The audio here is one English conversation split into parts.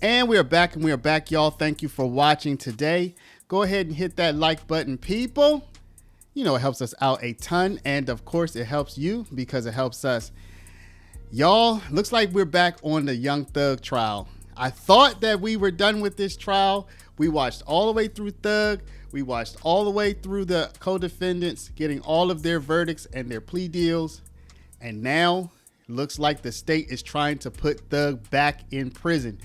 And we are back, y'all. Thank you for watching today. Go ahead and hit that like button, people. You know, it helps us out a ton. And of course, it helps you because it helps us. Y'all, looks like we're back on the Young Thug trial. I thought that we were done with this trial. We watched all the way through Thug. We watched all the way through the co-defendants getting all of their verdicts and their plea deals. And now, looks like the state is trying to put Thug back in prison.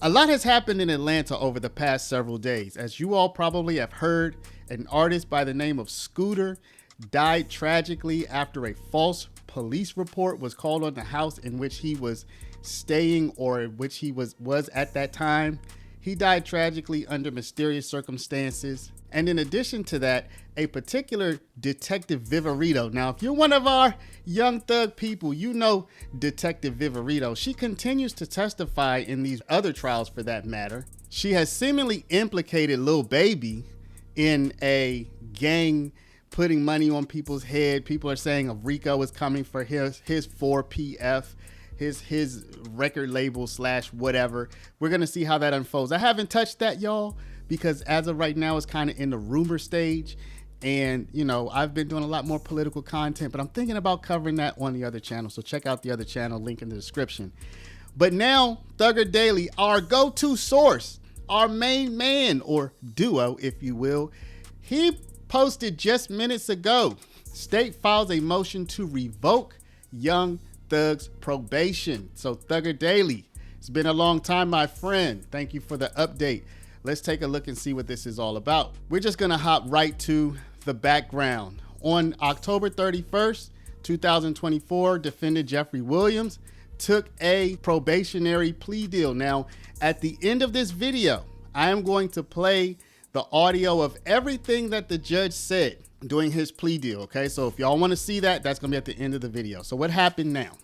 A lot has happened in Atlanta over the past several days. As you all probably have heard, an artist by the name of Scooter died tragically after a false police report was called on the house in which he was staying, or which he was at that time. He died tragically under mysterious circumstances. And in addition to that, a particular Detective Viverito. Now, if you're one of our Young Thug people, you know Detective Viverito. She continues to testify in these other trials for that matter. She has seemingly implicated Lil Baby in a gang putting money on people's head. People are saying RICO is coming for his 4PF, his record label / whatever. We're going to see how that unfolds. I haven't touched that, y'all, because as of right now, it's kind of in the rumor stage. And, you know, I've been doing a lot more political content, but I'm thinking about covering that on the other channel. So check out the other channel, link in the description. But now, Thugger Daily, our go-to source, our main man, or duo, if you will, he posted just minutes ago, state files a motion to revoke Young Thug's probation. So Thugger Daily, it's been a long time, my friend. Thank you for the update. Let's take a look and see what this is all about. We're just gonna hop right to the background. On October 31st, 2024, defendant Jeffrey Williams took a probationary plea deal. Now, at the end of this video, I am going to play the audio of everything that the judge said during his plea deal, okay? So if y'all wanna see that, that's gonna be at the end of the video. So what happened now?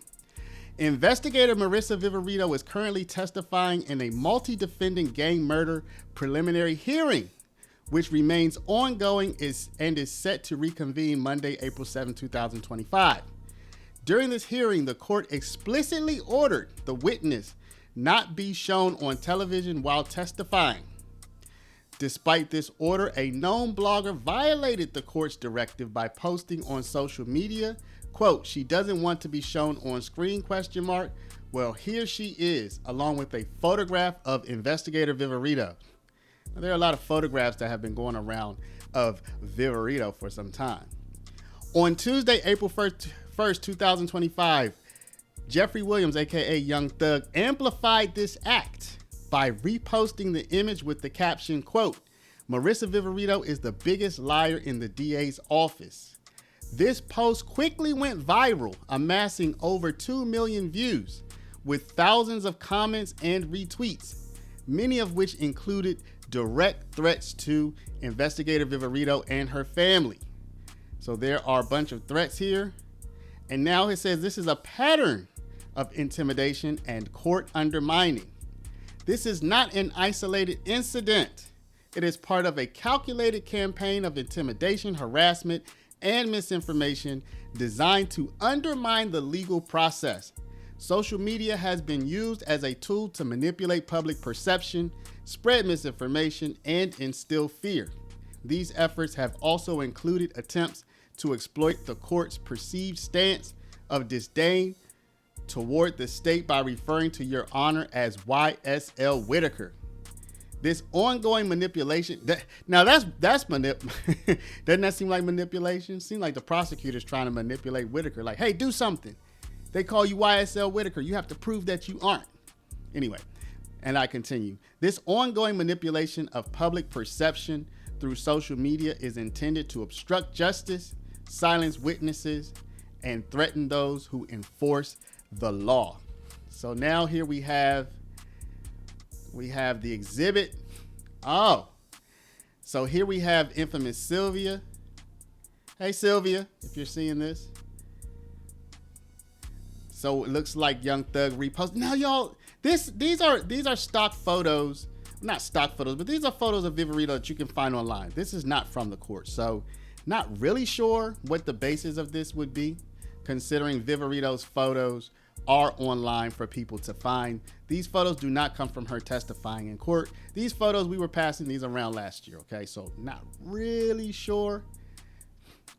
Investigator Marissa Viverito is currently testifying in a multi-defendant gang murder preliminary hearing, which remains ongoing and is set to reconvene Monday, April 7, 2025. During this hearing, the court explicitly ordered the witness not be shown on television while testifying. Despite this order, a known blogger violated the court's directive by posting on social media, quote, "She doesn't want to be shown on screen, ? Well, here she is, along with a photograph of Investigator Viverito." Now, there are a lot of photographs that have been going around of Viverito for some time. On Tuesday, April 1st, 2025, Jeffrey Williams, aka Young Thug, amplified this act by reposting the image with the caption, quote, "Marissa Viverito is the biggest liar in the DA's office." This post quickly went viral, amassing over 2 million views, with thousands of comments and retweets, many of which included direct threats to Investigator Viverito and her family. So there are a bunch of threats here. And now it says this is a pattern of intimidation and court undermining. This is not an isolated incident. It is part of a calculated campaign of intimidation, harassment, and misinformation designed to undermine the legal process. Social media has been used as a tool to manipulate public perception, spread misinformation, and instill fear. These efforts have also included attempts to exploit the court's perceived stance of disdain toward the state by referring to Your Honor as YSL Whitaker. This ongoing manipulation, doesn't that seem like manipulation? Seems like the prosecutor's trying to manipulate Whitaker, like, hey, do something. They call you YSL Whitaker. You have to prove that you aren't. Anyway, and I continue. This ongoing manipulation of public perception through social media is intended to obstruct justice, silence witnesses, and threaten those who enforce the law. So now here we have the exhibit. Oh, so here we have infamous Sylvia. Hey, Sylvia, if you're seeing this. So it looks like Young Thug reposted. Now, y'all, these are stock photos. Not stock photos, but these are photos of Viverito that you can find online. This is not from the court. So not really sure what the basis of this would be, considering Viverito's photos are online for people to find. These photos do not come from her testifying in court. These photos, we were passing these around last year, okay? So not really sure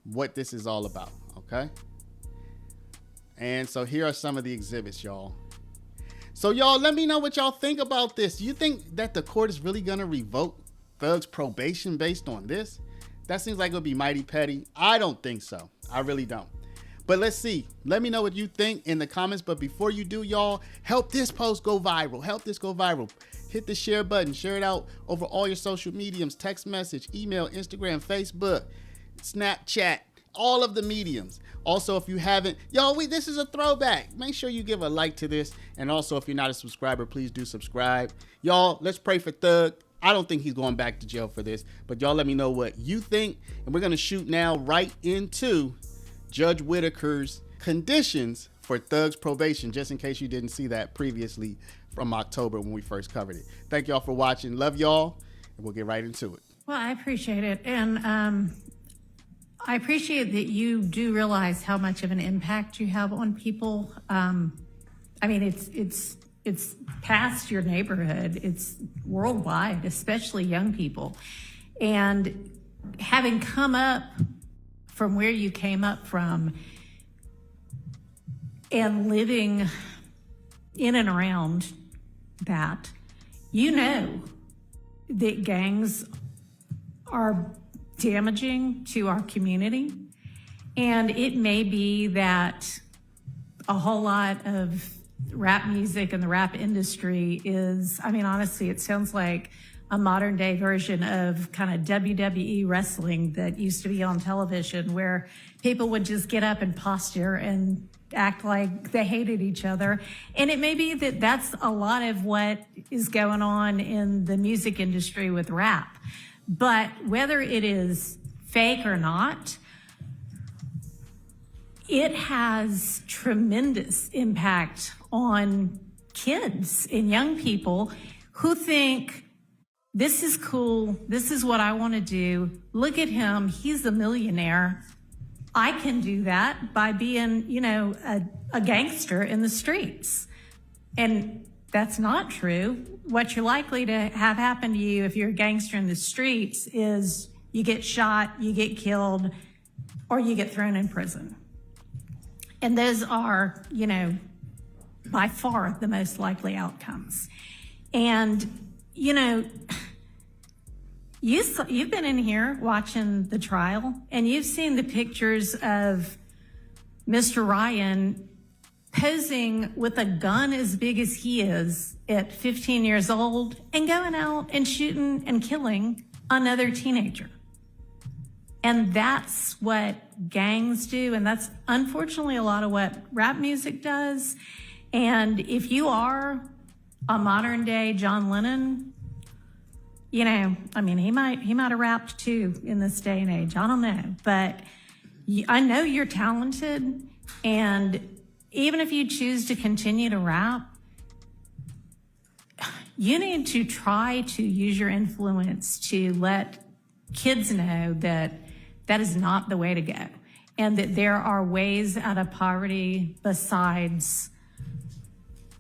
what this is all about, okay? And so here are some of the exhibits, y'all. So y'all, let me know what y'all think about this. You think that the court is really gonna revoke Thug's probation based on this? That seems like it would be mighty petty. I don't think so. I really don't. But let's see. Let me know what you think in the comments. But before you do, y'all, help this post go viral. Help this go viral. Hit the share button. Share it out over all your social mediums, text message, email, Instagram, Facebook, Snapchat, all of the mediums. Also, if you haven't, y'all, this is a throwback. Make sure you give a like to this. And also, if you're not a subscriber, please do subscribe. Y'all, let's pray for Thug. I don't think he's going back to jail for this. But y'all let me know what you think. And we're going to shoot now right into Judge Whitaker's conditions for Thug's probation, just in case you didn't see that previously from October when we first covered it. Thank y'all for watching. Love y'all, and we'll get right into it. Well, I appreciate it. And I appreciate that you do realize how much of an impact you have on people. I mean, it's past your neighborhood. It's worldwide, especially young people. And having come up from where you came up from and living in and around that, you know that gangs are damaging to our community. And it may be that a whole lot of rap music and the rap industry is, I mean, honestly, it sounds like a modern day version of kind of WWE wrestling that used to be on television, where people would just get up and posture and act like they hated each other. And it may be that that's a lot of what is going on in the music industry with rap. But whether it is fake or not, it has tremendous impact on kids and young people who think, this is cool, this is what I want to do. Look at him, he's a millionaire. I can do that by being, you know, a gangster in the streets. And that's not true. What you're likely to have happen to you if you're a gangster in the streets is you get shot, you get killed, or you get thrown in prison. And those are, you know, by far the most likely outcomes. And, you know, you've been in here watching the trial, and you've seen the pictures of Mr. Ryan posing with a gun as big as he is at 15 years old and going out and shooting and killing another teenager. And that's what gangs do, and that's unfortunately a lot of what rap music does. And if you are a modern day John Lennon, you know, I mean, he might have rapped too in this day and age. I don't know, but I know you're talented, and even if you choose to continue to rap, you need to try to use your influence to let kids know that that is not the way to go, and that there are ways out of poverty besides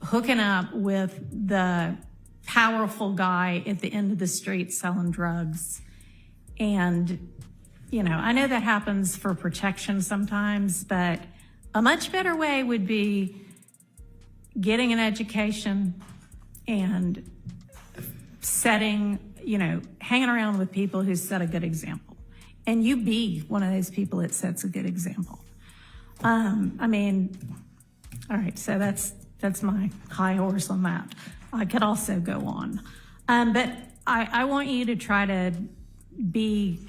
hooking up with the powerful guy at the end of the street selling drugs. And, you know, I know that happens for protection sometimes, but a much better way would be getting an education and setting, you know, hanging around with people who set a good example. And you be one of those people that sets a good example. I mean, all right, so that's my high horse on that. I could also go on. But I want you to try to be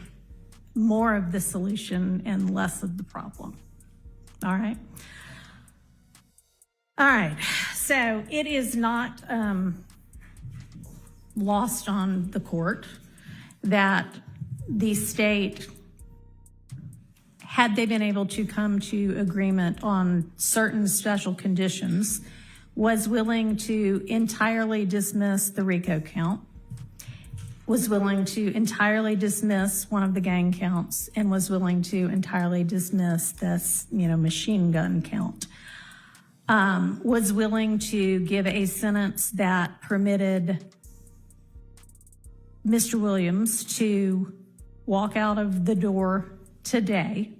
more of the solution and less of the problem. All right? All right. So it is not lost on the court that the state, had they been able to come to agreement on certain special conditions, was willing to entirely dismiss the RICO count, was willing to entirely dismiss one of the gang counts, and was willing to entirely dismiss this, you know, machine gun count. was willing to give a sentence that permitted Mr. Williams to walk out of the door today,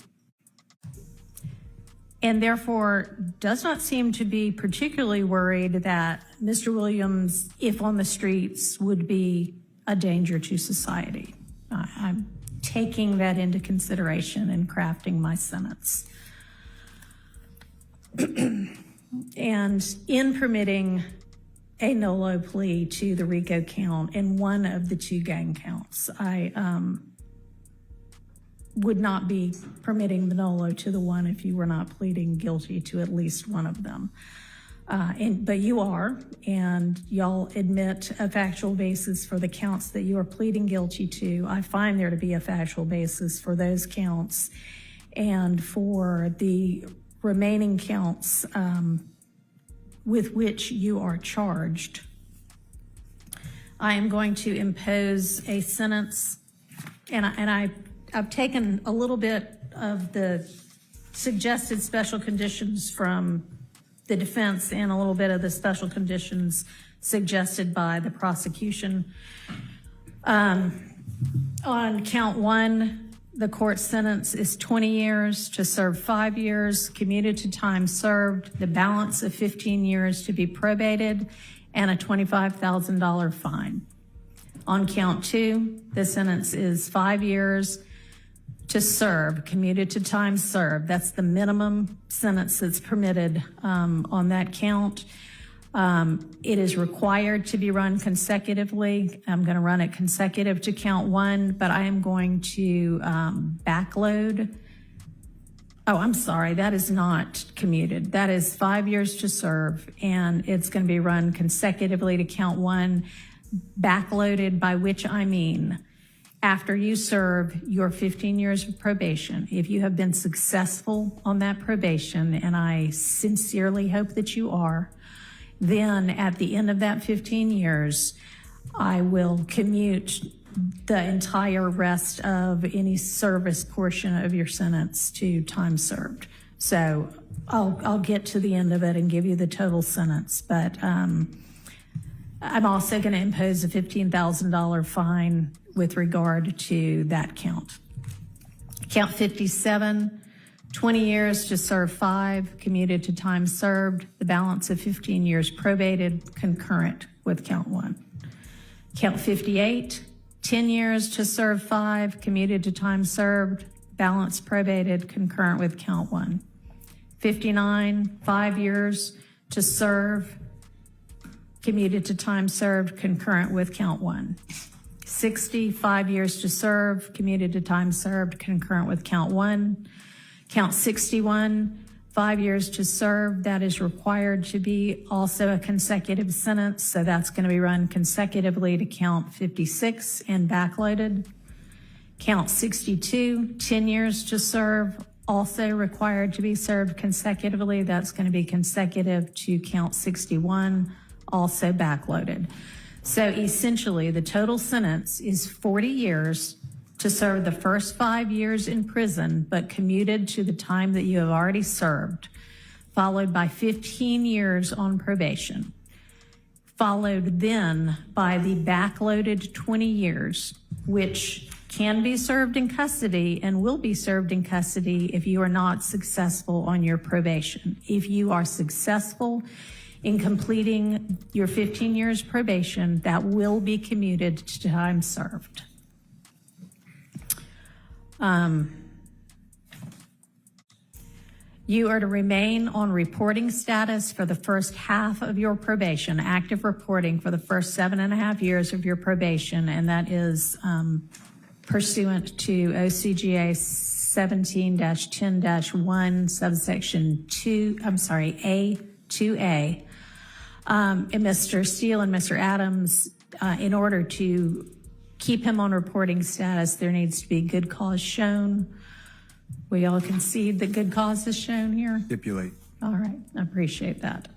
and therefore does not seem to be particularly worried that Mr. Williams, if on the streets, would be a danger to society. I'm taking that into consideration in crafting my sentence. And in permitting a no-low plea to the RICO count and one of the 2 gang counts, I would not be permitting the no-low to the one if you were not pleading guilty to at least one of them. But you are, and y'all admit a factual basis for the counts that you are pleading guilty to. I find there to be a factual basis for those counts, and for the remaining counts with which you are charged, I am going to impose a sentence, and I've taken a little bit of the suggested special conditions from the defense and a little bit of the special conditions suggested by the prosecution. On count 1, the court sentence is 20 years to serve 5 years, commuted to time served, the balance of 15 years to be probated, and a $25,000 fine. On count 2, the sentence is 5 years to serve, commuted to time served. That's the minimum sentence that's permitted on that count. It is required to be run consecutively. I'm going to run it consecutive to count 1, but I am going to backload. Oh, I'm sorry, that is not commuted. That is 5 years to serve, and it's going to be run consecutively to count 1, backloaded, by which I mean after you serve your 15 years of probation. If you have been successful on that probation, and I sincerely hope that you are, then at the end of that 15 years, I will commute the entire rest of any service portion of your sentence to time served. So I'll get to the end of it and give you the total sentence, but I'm also going to impose a $15,000 fine with regard to that count. Count 57, 20 years to serve 5, commuted to time served, the balance of 15 years probated, concurrent with count 1. Count 58, 10 years to serve 5, commuted to time served, balance probated, concurrent with count 1. 59, 5 years to serve, commuted to time served, concurrent with count 1. 60, 5 years to serve, commuted to time served, concurrent with count 1. Count 61, 5 years to serve, that is required to be also a consecutive sentence, so that's going to be run consecutively to count 56 and backloaded. Count 62, 10 years to serve, also required to be served consecutively, that's going to be consecutive to count 61, also backloaded. So essentially, the total sentence is 40 years to serve the first 5 years in prison, but commuted to the time that you have already served, followed by 15 years on probation, followed then by the backloaded 20 years, which can be served in custody and will be served in custody if you are not successful on your probation. If you are successful in completing your 15 years probation, that will be commuted to time served. You are to remain on reporting status for the first half of your probation, active reporting for the first 7.5 years of your probation, and that is pursuant to OCGA 17-10-1, subsection 2A. And Mr. Steele and Mr. Adams, in order to keep him on reporting status, there needs to be good cause shown. We all concede that good cause is shown here? Stipulate. All right, I appreciate that.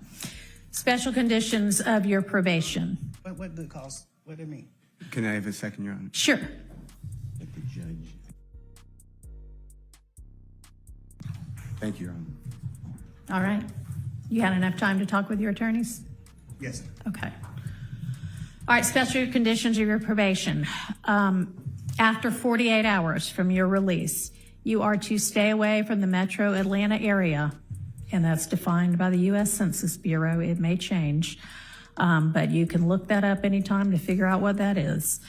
Special conditions of your probation. What good cause? What do you mean? Can I have a second, Your Honor? Sure. Let the judge. Thank you, Your Honor. All right. You had enough time to talk with your attorneys? Yes, sir. Okay. All right, special conditions of your probation. After 48 hours from your release, you are to stay away from the metro Atlanta area, and that's defined by the U.S. Census Bureau. It may change, but you can look that up anytime to figure out what that is.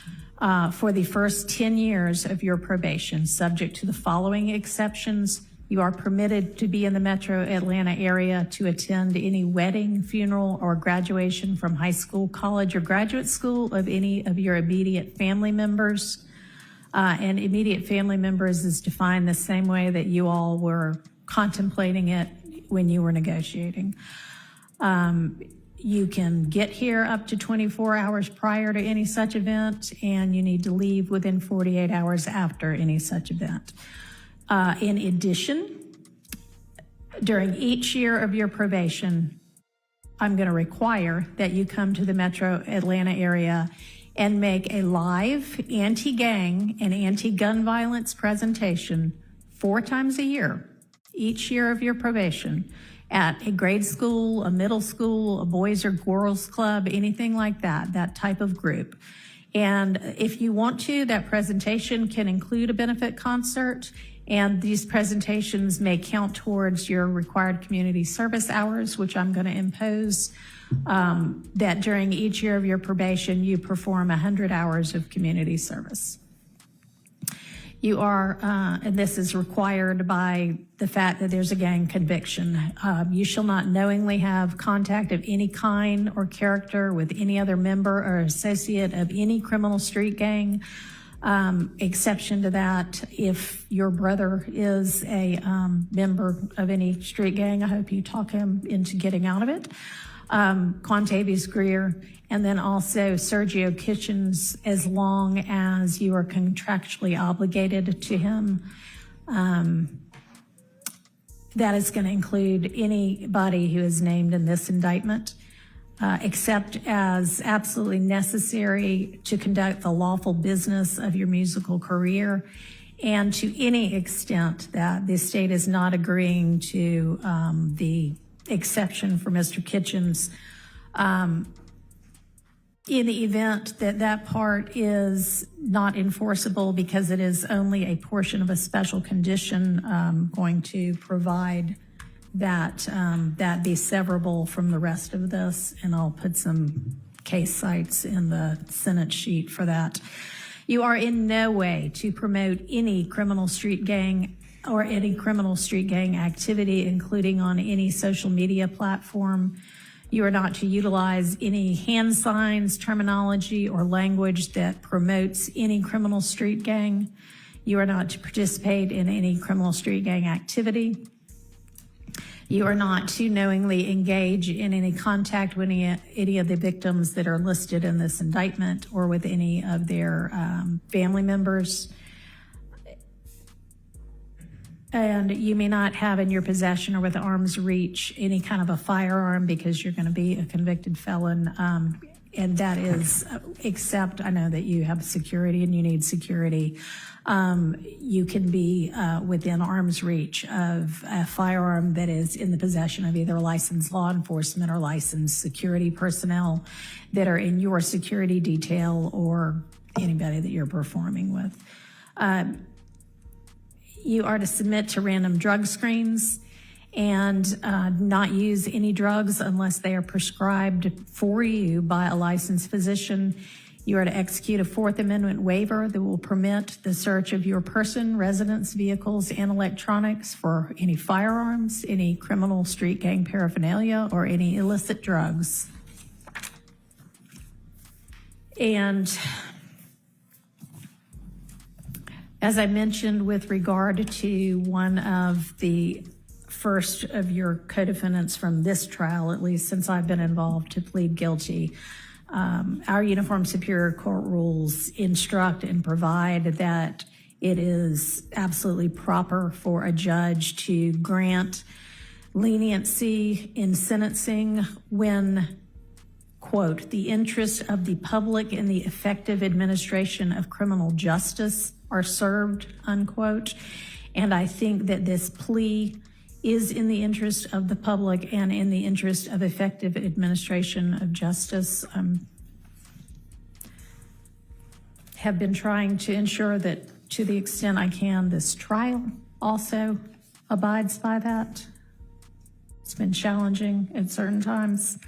For the first 10 years of your probation, subject to the following exceptions, you are permitted to be in the metro Atlanta area to attend any wedding, funeral, or graduation from high school, college, or graduate school of any of your immediate family members. And immediate family members is defined the same way that you all were contemplating it when you were negotiating. You can get here up to 24 hours prior to any such event, and you need to leave within 48 hours after any such event. In addition, during each year of your probation, I'm going to require that you come to the metro Atlanta area and make a live anti-gang and anti-gun violence presentation 4 times a year, each year of your probation, at a grade school, a middle school, a boys or girls club, anything like that, that type of group. And if you want to, that presentation can include a benefit concert, and these presentations may count towards your required community service hours, which I'm going to impose, that during each year of your probation, you perform 100 hours of community service. You are, and this is required by the fact that there's a gang conviction. You shall not knowingly have contact of any kind or character with any other member or associate of any criminal street gang. Exception to that, if your brother is a member of any street gang, I hope you talk him into getting out of it. Quantavious Greer, and then also Sergio Kitchens, as long as you are contractually obligated to him. That is going to include anybody who is named in this indictment, except as absolutely necessary to conduct the lawful business of your musical career, and to any extent that the state is not agreeing to the exception for Mr. Kitchens. In the event that that part is not enforceable because it is only a portion of a special condition, going to provide that that be severable from the rest of this, and I'll put some case cites in the Senate sheet for that. You are in no way to promote any criminal street gang or any criminal street gang activity, including on any social media platform. You are not to utilize any hand signs, terminology, or language that promotes any criminal street gang. You are not to participate in any criminal street gang activity. You are not to knowingly engage in any contact with any of the victims that are listed in this indictment or with any of their family members. And you may not have in your possession or with arm's reach any kind of a firearm because you're going to be a convicted felon. And that is, except I know that you have security and you need security. You can be within arm's reach of a firearm that is in the possession of either licensed law enforcement or licensed security personnel that are in your security detail or anybody that you're performing with. You are to submit to random drug screens and not use any drugs unless they are prescribed for you by a licensed physician. You are to execute a Fourth Amendment waiver that will permit the search of your person, residence, vehicles, and electronics for any firearms, any criminal street gang paraphernalia, or any illicit drugs. And as I mentioned, with regard to one of the first of your co-defendants from this trial, at least since I've been involved, to plead guilty, our Uniform Superior Court rules instruct and provide that it is absolutely proper for a judge to grant leniency in sentencing when, quote, the interests of the public in the effective administration of criminal justice are served, unquote. And I think that this plea is in the interest of the public and in the interest of effective administration of justice. Have been trying to ensure that, to the extent I can, this trial also abides by that. It's been challenging at certain times.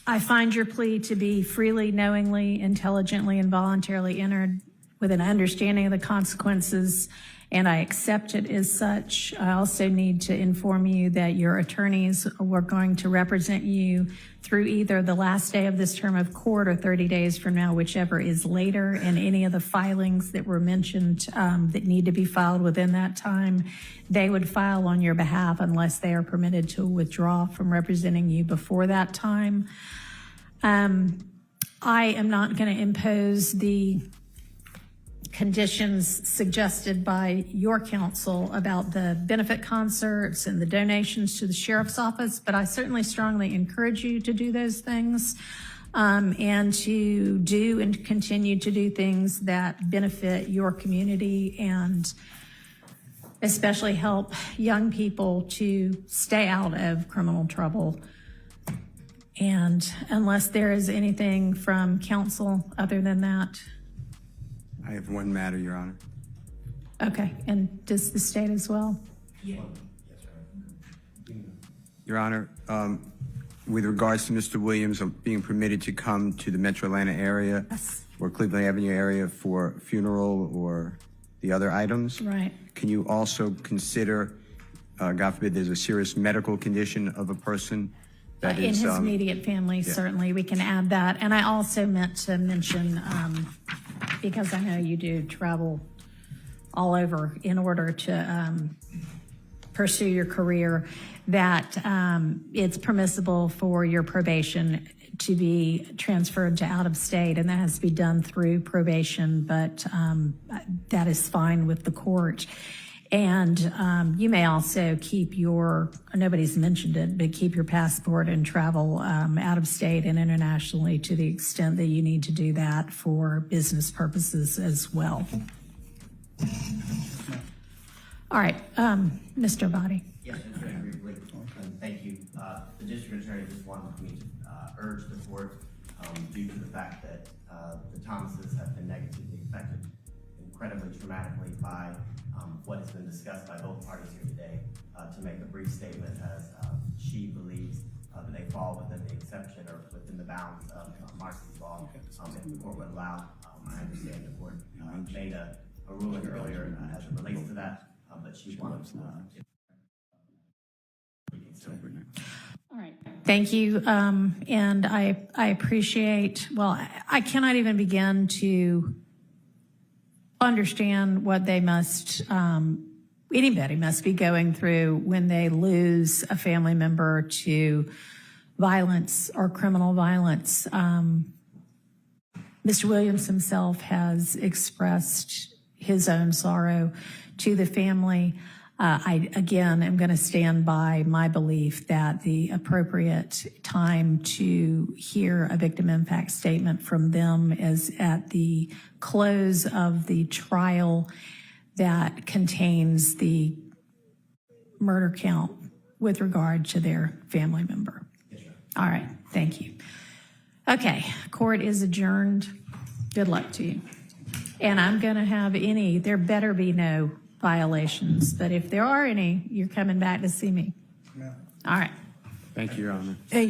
I find your plea to be freely, knowingly, intelligently, and voluntarily entered with an understanding of the consequences, and I accept it as such. I also need to inform you that your attorneys were going to represent you through either the last day of this term of court or 30 days from now, whichever is later, and any of the filings that were mentioned that need to be filed within that time, they would file on your behalf unless they are permitted to withdraw from representing you before that time. I am not going to impose the conditions suggested by your counsel about the benefit concerts and the donations to the sheriff's office, but I certainly strongly encourage you to do those things and to do and continue to do things that benefit your community and especially help young people to stay out of criminal trouble. And unless there is anything from counsel other than that. I have one matter, Your Honor. Okay, and does the state as well? Yeah. Your Honor, with regards to Mr. Williams being permitted to come to the Metro Atlanta area or Cleveland Avenue area for funeral or the other items, right? Can you also consider, God forbid, there's a serious medical condition of a person that in is his immediate family, certainly we can add that. And I also meant to mention, because I know you do travel all over in order to pursue your career, that it's permissible for your probation to be transferred to out of state, and that has to be done through probation, but that is fine with the court. And you may also keep your, nobody's mentioned it, but keep your passport and travel out of state and internationally to the extent that you need to do that for business purposes as well. All right, Mr. Body. Yes, very briefly. Thank you. The district attorney just wanted me to urge the court, due to the fact that the Thomases have been negatively affected incredibly traumatically by what has been discussed by both parties here today, to make a brief statement as she believes that they fall within the exception or within the bounds of Marcy's law. If the court would allow, I understand the court made a ruling earlier as it relates to that, but she wants All right. Thank you. And I appreciate, well, I cannot even begin to understand what they must, anybody must be going through when they lose a family member to violence or criminal violence. Mr. Williams himself has expressed his own sorrow to the family. I, again, am going to stand by my belief that the appropriate time to hear a victim impact statement from them is at the close of the trial that contains the murder count with regard to their family member. Yes, sir. All right. Thank you. Okay. Court is adjourned. Good luck to you. And I'm going to have there better be no violations, but if there are any, you're coming back to see me. Yeah. All right. Thank you, Your Honor. Hey,